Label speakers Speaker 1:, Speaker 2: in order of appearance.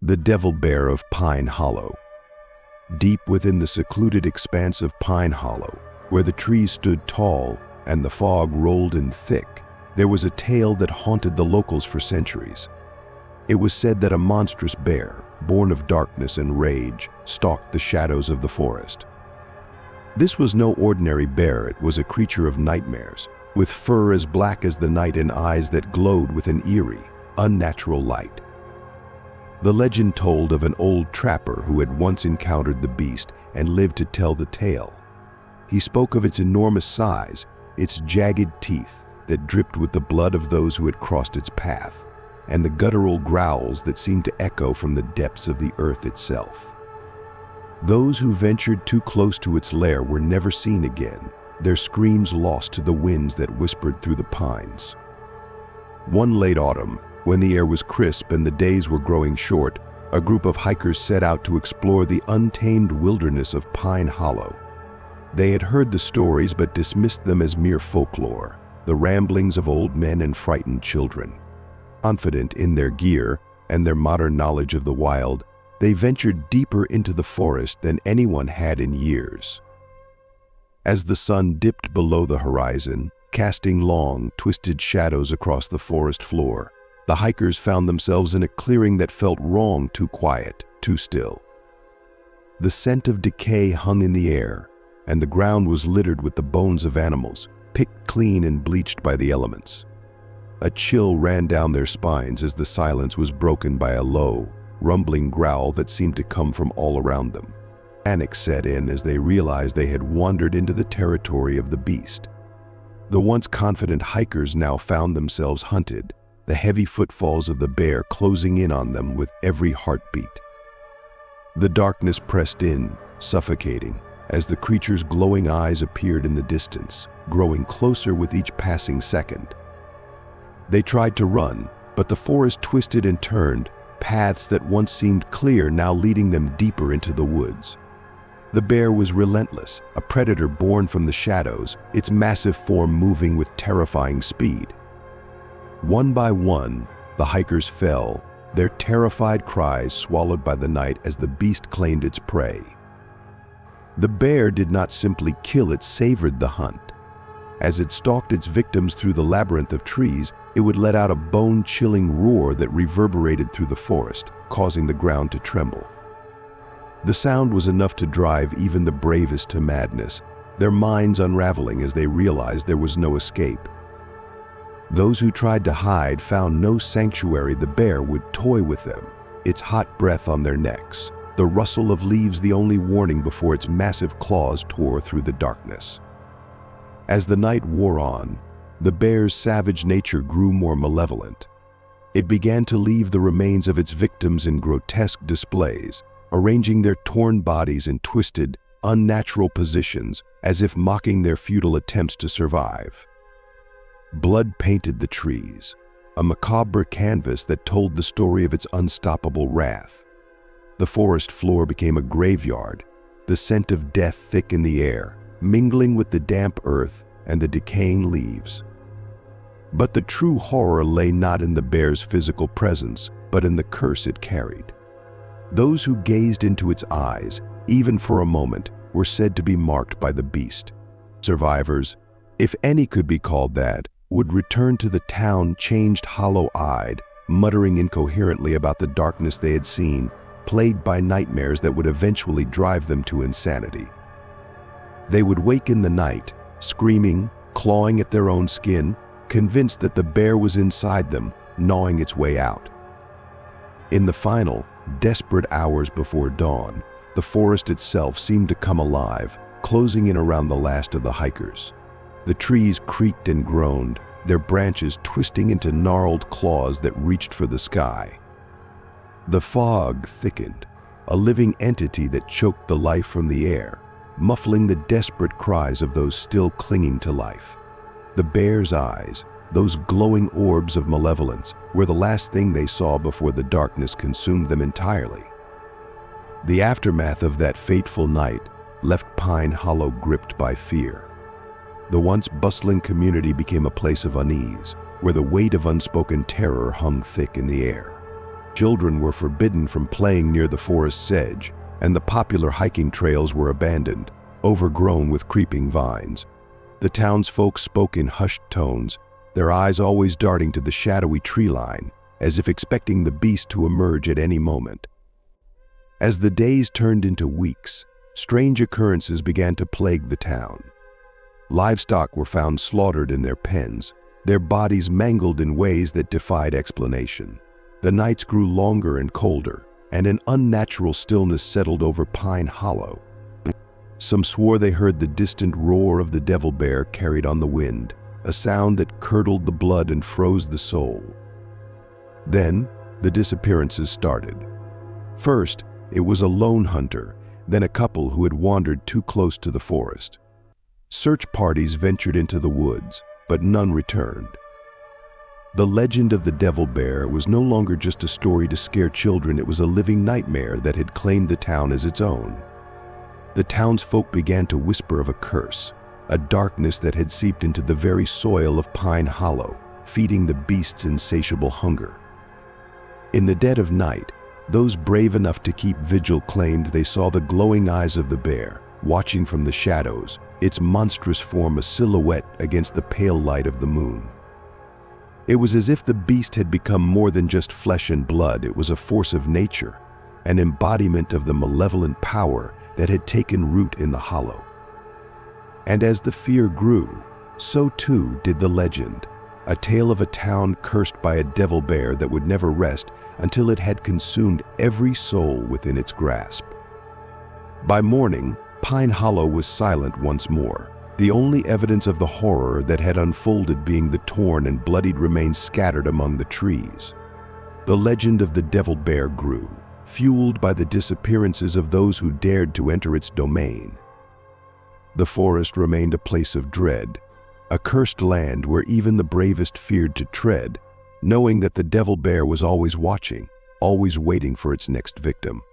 Speaker 1: The Devil Bear of Pine Hollow. Deep within the secluded expanse of Pine Hollow, where the trees stood tall and the fog rolled in thick, there was a tale that haunted the locals for centuries. It was said that a monstrous bear, born of darkness and rage, stalked the shadows of the forest. This was no ordinary bear, it was a creature of nightmares, with fur as black as the night and eyes that glowed with an eerie, unnatural light. The legend told of an old trapper who had once encountered the beast and lived to tell the tale. He spoke of its enormous size, its jagged teeth that dripped with the blood of those who had crossed its path, and the guttural growls that seemed to echo from the depths of the earth itself. Those who ventured too close to its lair were never seen again, their screams lost to the winds that whispered through the pines. One late autumn, when the air was crisp and the days were growing short, a group of hikers set out to explore the untamed wilderness of Pine Hollow. They had heard the stories but dismissed them as mere folklore, the ramblings of old men and frightened children. Confident in their gear and their modern knowledge of the wild, they ventured deeper into the forest than anyone had in years. As the sun dipped below the horizon, casting long, twisted shadows across the forest floor, the hikers found themselves in a clearing that felt wrong, too quiet, too still. The scent of decay hung in the air, and the ground was littered with the bones of animals, picked clean and bleached by the elements. A chill ran down their spines as the silence was broken by a low, rumbling growl that seemed to come from all around them. Panic set in as they realized they had wandered into the territory of the beast. The once confident hikers now found themselves hunted, the heavy footfalls of the bear closing in on them with every heartbeat. The darkness pressed in, suffocating, as the creature's glowing eyes appeared in the distance, growing closer with each passing second. They tried to run, but the forest twisted and turned, paths that once seemed clear now leading them deeper into the woods. The bear was relentless, a predator born from the shadows, its massive form moving with terrifying speed. One by one, the hikers fell, their terrified cries swallowed by the night as the beast claimed its prey. The bear did not simply kill, it savored the hunt. As it stalked its victims through the labyrinth of trees, it would let out a bone-chilling roar that reverberated through the forest, causing the ground to tremble. The sound was enough to drive even the bravest to madness, their minds unraveling as they realized there was no escape. Those who tried to hide found no sanctuary. The bear would toy with them, its hot breath on their necks, the rustle of leaves the only warning before its massive claws tore through the darkness. As the night wore on, the bear's savage nature grew more malevolent. It began to leave the remains of its victims in grotesque displays, arranging their torn bodies in twisted, unnatural positions as if mocking their futile attempts to survive. Blood painted the trees, a macabre canvas that told the story of its unstoppable wrath. The forest floor became a graveyard, the scent of death thick in the air, mingling with the damp earth and the decaying leaves. But the true horror lay not in the bear's physical presence, but in the curse it carried. Those who gazed into its eyes, even for a moment, were said to be marked by the beast. Survivors, if any could be called that, would return to the town changed, hollow-eyed, muttering incoherently about the darkness they had seen, plagued by nightmares that would eventually drive them to insanity. They would wake in the night, screaming, clawing at their own skin, convinced that the bear was inside them, gnawing its way out. In the final, desperate hours before dawn, the forest itself seemed to come alive, closing in around the last of the hikers. The trees creaked and groaned, their branches twisting into gnarled claws that reached for the sky. The fog thickened, a living entity that choked the life from the air, muffling the desperate cries of those still clinging to life. The bear's eyes, those glowing orbs of malevolence, were the last thing they saw before the darkness consumed them entirely. The aftermath of that fateful night left Pine Hollow gripped by fear. The once bustling community became a place of unease, where the weight of unspoken terror hung thick in the air. Children were forbidden from playing near the forest's edge, and the popular hiking trails were abandoned, overgrown with creeping vines. The townsfolk spoke in hushed tones, their eyes always darting to the shadowy tree line, as if expecting the beast to emerge at any moment. As the days turned into weeks, strange occurrences began to plague the town. Livestock were found slaughtered in their pens, their bodies mangled in ways that defied explanation. The nights grew longer and colder, and an unnatural stillness settled over Pine Hollow. Some swore they heard the distant roar of the devil bear carried on the wind, a sound that curdled the blood and froze the soul. Then, the disappearances started. First, it was a lone hunter, then a couple who had wandered too close to the forest. Search parties ventured into the woods, but none returned. The legend of the devil bear was no longer just a story to scare children, it was a living nightmare that had claimed the town as its own. The townsfolk began to whisper of a curse, a darkness that had seeped into the very soil of Pine Hollow, feeding the beast's insatiable hunger. In the dead of night, those brave enough to keep vigil claimed they saw the glowing eyes of the bear, watching from the shadows, its monstrous form a silhouette against the pale light of the moon. It was as if the beast had become more than just flesh and blood, it was a force of nature, an embodiment of the malevolent power that had taken root in the hollow. And as the fear grew, so too did the legend, a tale of a town cursed by a devil bear that would never rest until it had consumed every soul within its grasp. By morning, Pine Hollow was silent once more, the only evidence of the horror that had unfolded being the torn and bloodied remains scattered among the trees. The legend of the devil bear grew, fueled by the disappearances of those who dared to enter its domain. The forest remained a place of dread, a cursed land where even the bravest feared to tread, knowing that the devil bear was always watching, always waiting for its next victim.